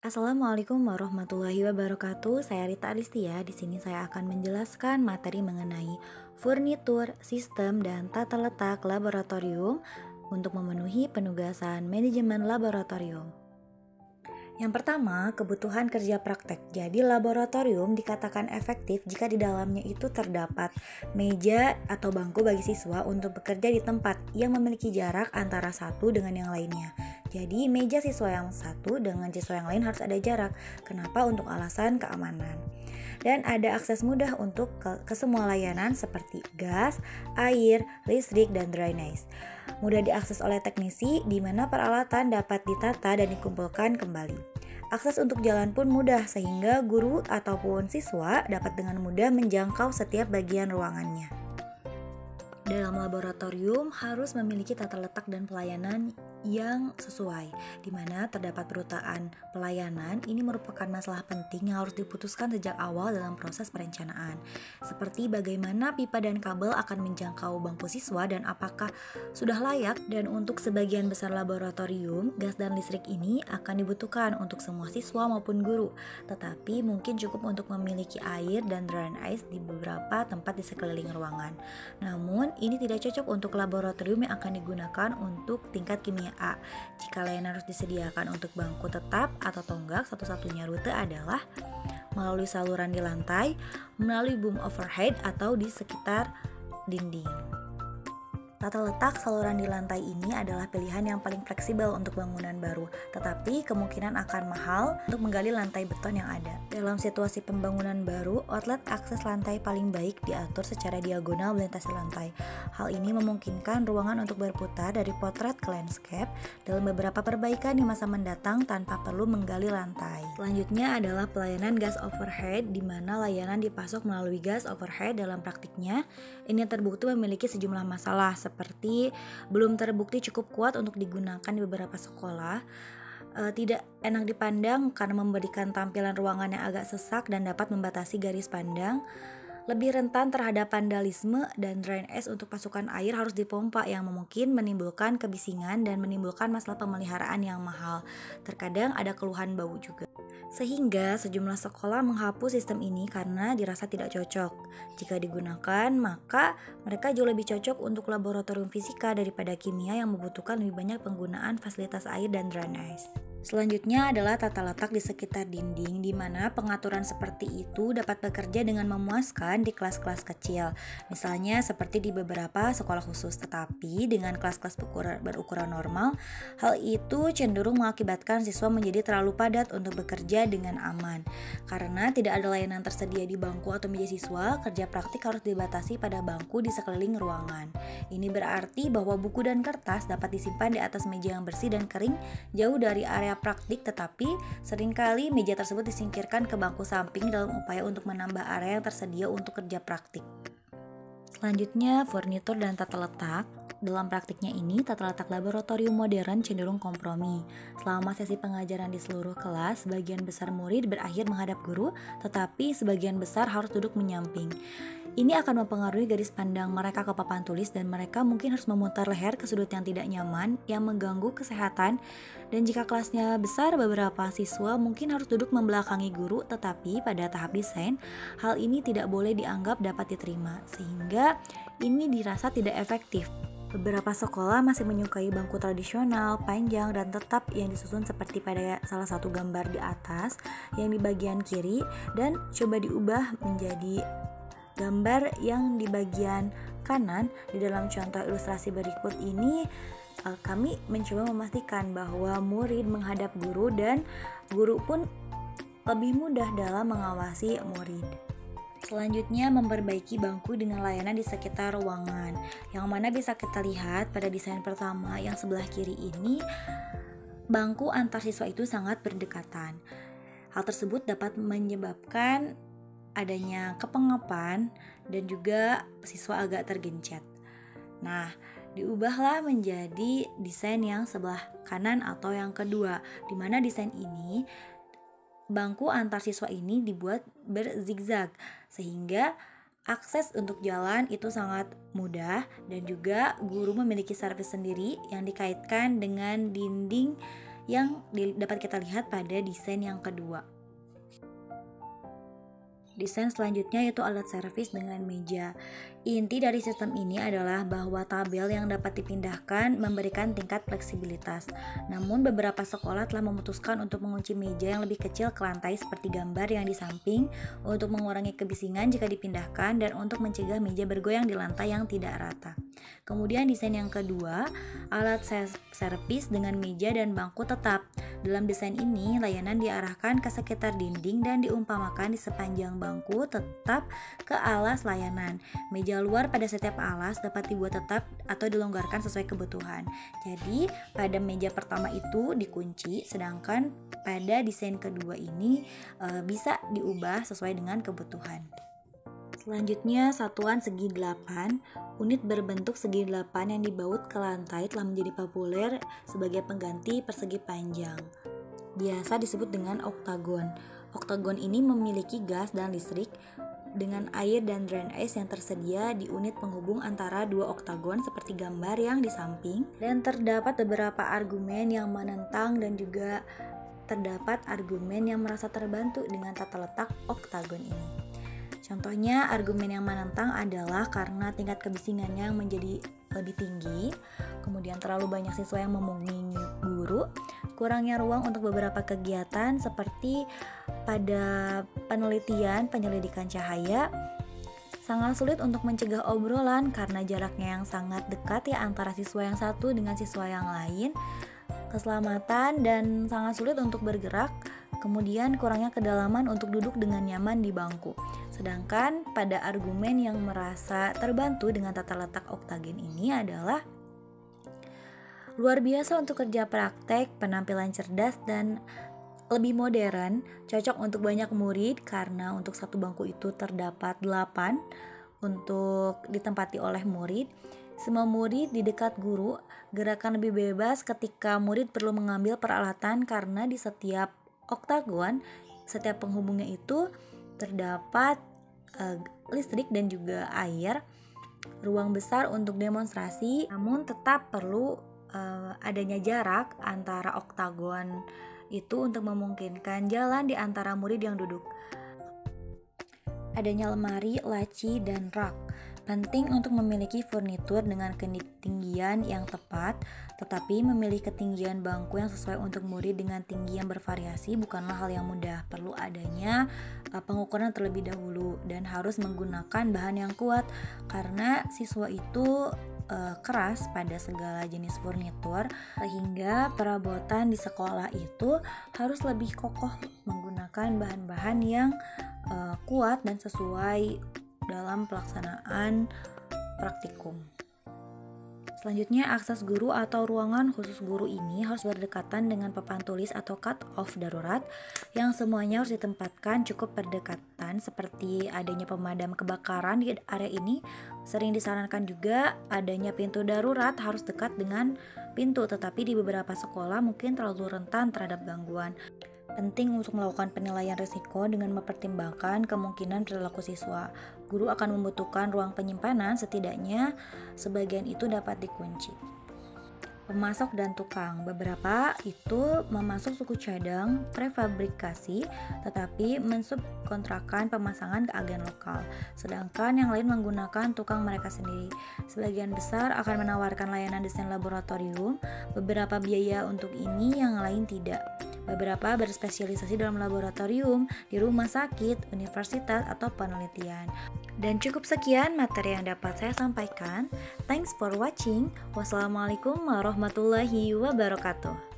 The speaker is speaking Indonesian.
Assalamualaikum warahmatullahi wabarakatuh. Saya Rita Alistia. Di sini saya akan menjelaskan materi mengenai furnitur, sistem, dan tata letak laboratorium untuk memenuhi penugasan manajemen laboratorium. Yang pertama, kebutuhan kerja praktek. Jadi laboratorium dikatakan efektif jika di dalamnya itu terdapat meja atau bangku bagi siswa untuk bekerja di tempat yang memiliki jarak antara satu dengan yang lainnya. Jadi meja siswa yang satu dengan siswa yang lain harus ada jarak. Kenapa? Untuk alasan keamanan. Dan ada akses mudah untuk ke semua layanan seperti gas, air, listrik, dan drainase. Mudah diakses oleh teknisi di mana peralatan dapat ditata dan dikumpulkan kembali. Akses untuk jalan pun mudah sehingga guru ataupun siswa dapat dengan mudah menjangkau setiap bagian ruangannya. Dalam laboratorium harus memiliki tata letak dan pelayanan yang sesuai, di mana terdapat perutaan pelayanan. Ini merupakan masalah penting yang harus diputuskan sejak awal dalam proses perencanaan, seperti bagaimana pipa dan kabel akan menjangkau bangku siswa dan apakah sudah layak. Dan untuk sebagian besar laboratorium, gas dan listrik ini akan dibutuhkan untuk semua siswa maupun guru, tetapi mungkin cukup untuk memiliki air dan drainase di beberapa tempat di sekeliling ruangan. Namun, ini tidak cocok untuk laboratorium yang akan digunakan untuk tingkat kimia A. Jika layanan harus disediakan untuk bangku tetap atau tonggak, satu-satunya rute adalah melalui saluran di lantai, melalui boom overhead, atau di sekitar dinding. Tata letak saluran di lantai ini adalah pilihan yang paling fleksibel untuk bangunan baru, tetapi kemungkinan akan mahal untuk menggali lantai beton yang ada. Dalam situasi pembangunan baru, outlet akses lantai paling baik diatur secara diagonal melintasi lantai. Hal ini memungkinkan ruangan untuk berputar dari potret ke landscape dalam beberapa perbaikan di masa mendatang tanpa perlu menggali lantai. Selanjutnya adalah pelayanan gas overhead, di mana layanan dipasok melalui gas overhead. Dalam praktiknya, ini terbukti memiliki sejumlah masalah, seperti belum terbukti cukup kuat untuk digunakan di beberapa sekolah, tidak enak dipandang karena memberikan tampilan ruangan yang agak sesak dan dapat membatasi garis pandang, lebih rentan terhadap vandalisme, dan drainase untuk pasukan air harus dipompa yang mungkin menimbulkan kebisingan dan menimbulkan masalah pemeliharaan yang mahal. Terkadang ada keluhan bau juga. Sehingga sejumlah sekolah menghapus sistem ini karena dirasa tidak cocok. Jika digunakan, maka mereka jauh lebih cocok untuk laboratorium fisika daripada kimia yang membutuhkan lebih banyak penggunaan fasilitas air dan drainase. Selanjutnya adalah tata letak di sekitar dinding, di mana pengaturan seperti itu dapat bekerja dengan memuaskan di kelas-kelas kecil, misalnya seperti di beberapa sekolah khusus. Tetapi dengan kelas-kelas berukuran normal, hal itu cenderung mengakibatkan siswa menjadi terlalu padat untuk bekerja dengan aman. Karena tidak ada layanan tersedia di bangku atau meja siswa, kerja praktik harus dibatasi pada bangku di sekeliling ruangan. Ini berarti bahwa buku dan kertas dapat disimpan di atas meja yang bersih dan kering jauh dari area praktik, tetapi seringkali meja tersebut disingkirkan ke bangku samping dalam upaya untuk menambah area yang tersedia untuk kerja praktik. Selanjutnya, furnitur dan tata letak. Dalam praktiknya ini, tata letak laboratorium modern cenderung kompromi. Selama sesi pengajaran di seluruh kelas, sebagian besar murid berakhir menghadap guru, tetapi sebagian besar harus duduk menyamping. Ini akan mempengaruhi garis pandang mereka ke papan tulis, dan mereka mungkin harus memutar leher ke sudut yang tidak nyaman, yang mengganggu kesehatan. Dan jika kelasnya besar, beberapa siswa mungkin harus duduk membelakangi guru, tetapi pada tahap desain, hal ini tidak boleh dianggap dapat diterima, sehingga ini dirasa tidak efektif. Beberapa sekolah masih menyukai bangku tradisional, panjang, dan tetap yang disusun seperti pada salah satu gambar di atas yang di bagian kiri, dan coba diubah menjadi gambar yang di bagian kanan. Di dalam contoh ilustrasi berikut ini, kami mencoba memastikan bahwa murid menghadap guru dan guru pun lebih mudah dalam mengawasi murid. Selanjutnya, memperbaiki bangku dengan layanan di sekitar ruangan, yang mana bisa kita lihat pada desain pertama yang sebelah kiri ini, bangku antar siswa itu sangat berdekatan. Hal tersebut dapat menyebabkan adanya kepengapan dan juga siswa agak tergencet. Nah, diubahlah menjadi desain yang sebelah kanan atau yang kedua, di mana desain ini bangku antar siswa ini dibuat berzigzag sehingga akses untuk jalan itu sangat mudah, dan juga guru memiliki servis sendiri yang dikaitkan dengan dinding yang dapat kita lihat pada desain yang kedua. Desain selanjutnya yaitu alat servis dengan meja. Inti dari sistem ini adalah bahwa tabel yang dapat dipindahkan memberikan tingkat fleksibilitas. Namun beberapa sekolah telah memutuskan untuk mengunci meja yang lebih kecil ke lantai seperti gambar yang di samping untuk mengurangi kebisingan jika dipindahkan dan untuk mencegah meja bergoyang di lantai yang tidak rata. Kemudian desain yang kedua, alat servis dengan meja dan bangku tetap. Dalam desain ini, layanan diarahkan ke sekitar dinding dan diumpamakan di sepanjang bangku tetap ke alas layanan. Meja luar pada setiap alas dapat dibuat tetap atau dilonggarkan sesuai kebutuhan. Jadi, pada meja pertama itu dikunci, sedangkan pada desain kedua ini bisa diubah sesuai dengan kebutuhan. Selanjutnya, satuan segi 8. Unit berbentuk segi 8 yang dibaut ke lantai telah menjadi populer sebagai pengganti persegi panjang. Biasa disebut dengan oktagon. Oktagon ini memiliki gas dan listrik dengan air dan drain ice yang tersedia di unit penghubung antara dua oktagon seperti gambar yang di samping, dan terdapat beberapa argumen yang menentang dan juga terdapat argumen yang merasa terbantu dengan tata letak oktagon ini. Contohnya, argumen yang menentang adalah karena tingkat kebisingannya yang menjadi lebih tinggi, kemudian terlalu banyak siswa yang memungut guru, kurangnya ruang untuk beberapa kegiatan seperti pada penelitian penyelidikan cahaya, sangat sulit untuk mencegah obrolan karena jaraknya yang sangat dekat ya antara siswa yang satu dengan siswa yang lain, keselamatan dan sangat sulit untuk bergerak, kemudian kurangnya kedalaman untuk duduk dengan nyaman di bangku. Sedangkan pada argumen yang merasa terbantu dengan tata letak oktagon ini adalah luar biasa untuk kerja praktek, penampilan cerdas dan lebih modern, cocok untuk banyak murid karena untuk satu bangku itu terdapat 8 untuk ditempati oleh murid. Semua murid di dekat guru, gerakan lebih bebas ketika murid perlu mengambil peralatan karena di setiap oktagon, setiap penghubungnya itu terdapat listrik dan juga air, ruang besar untuk demonstrasi, namun tetap perlu adanya jarak antara oktagon itu untuk memungkinkan jalan di antara murid yang duduk. Adanya lemari, laci, dan rak. Penting untuk memiliki furnitur dengan ketinggian yang tepat, tetapi memilih ketinggian bangku yang sesuai untuk murid dengan tinggi yang bervariasi bukanlah hal yang mudah. Perlu adanya pengukuran terlebih dahulu dan harus menggunakan bahan yang kuat karena siswa itu keras pada segala jenis furnitur, sehingga perabotan di sekolah itu harus lebih kokoh menggunakan bahan-bahan yang kuat dan sesuai dalam pelaksanaan praktikum. Selanjutnya, akses guru atau ruangan khusus guru ini harus berdekatan dengan papan tulis atau cut-off darurat yang semuanya harus ditempatkan cukup berdekatan, seperti adanya pemadam kebakaran di area ini. Sering disarankan juga adanya pintu darurat harus dekat dengan pintu, tetapi di beberapa sekolah mungkin terlalu rentan terhadap gangguan. Penting untuk melakukan penilaian risiko dengan mempertimbangkan kemungkinan perilaku siswa. Guru akan membutuhkan ruang penyimpanan, setidaknya sebagian itu dapat dikunci. Pemasok dan tukang, beberapa itu memasok suku cadang prefabrikasi tetapi mensubkontrakan pemasangan ke agen lokal, sedangkan yang lain menggunakan tukang mereka sendiri. Sebagian besar akan menawarkan layanan desain laboratorium, beberapa biaya untuk ini, yang lain tidak. Beberapa berspesialisasi dalam laboratorium, di rumah sakit, universitas, atau penelitian. Dan cukup sekian materi yang dapat saya sampaikan. Thanks for watching. Wassalamualaikum warahmatullahi wabarakatuh.